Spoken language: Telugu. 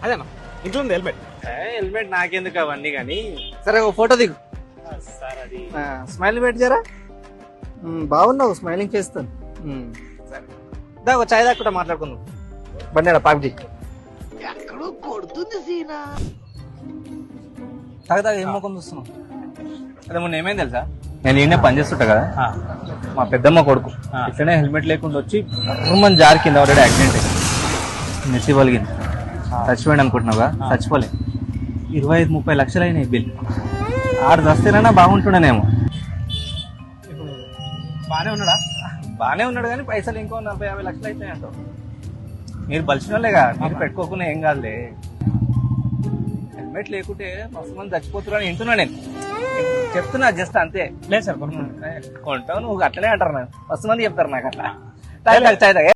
అదేనా ఇంట్లో ఉంది హెల్మెట్. హెల్మెట్ నాకెందుకు అవన్నీ కానీ. సరే ఒక ఫోటో దిగు. సార్ అది స్మైల్ పెట్టారా? బాగున్నావు, స్మైలింగ్ చేస్తాను. సరే దా ఒక చాయ్ దాకా మాట్లాడుకుందాం. బండి పాక్ చేయి. తాగ ఏం మొక్కం చూస్తున్నావు? అదే మొన్న ఏమైంది తెలుసా, నేను ఈయనే పనిచేస్తుంటా కదా, మా పెద్దమ్మ కొడుకు ఇట్లనే హెల్మెట్ లేకుండా వచ్చి మంది జారి కింద ఆల్రెడీ యాక్సిడెంట్ అయింది, నెత్తి పలిగింది, చచ్చిపోయాడు అనుకుంటున్నావుగా. చచ్చిపోలే, 25-30 లక్షలు అయినాయి బిల్. ఆడు చస్తేనైనా బాగుంటుండేనేమో. బానే ఉన్నాడా? బానే ఉన్నాడు కానీ పైసలు ఇంకో 40-50 లక్షలు అవుతాయి అంటావు. మీరు బలిసిన వాళ్ళేగా, మీరు పెట్టుకోకుండా ఏం కాదులే. హెల్మెట్ లేకుంటే మస్తు మంది చచ్చిపోతున్నారు అని వింటున్నా నేను. చెప్తున్నా జస్ట్ అంతే. లేదు సార్ కొంటావు నువ్వు, అట్లనే అంటారు నాకు. మస్తు మంది చెప్తారు నాకు అట్లా.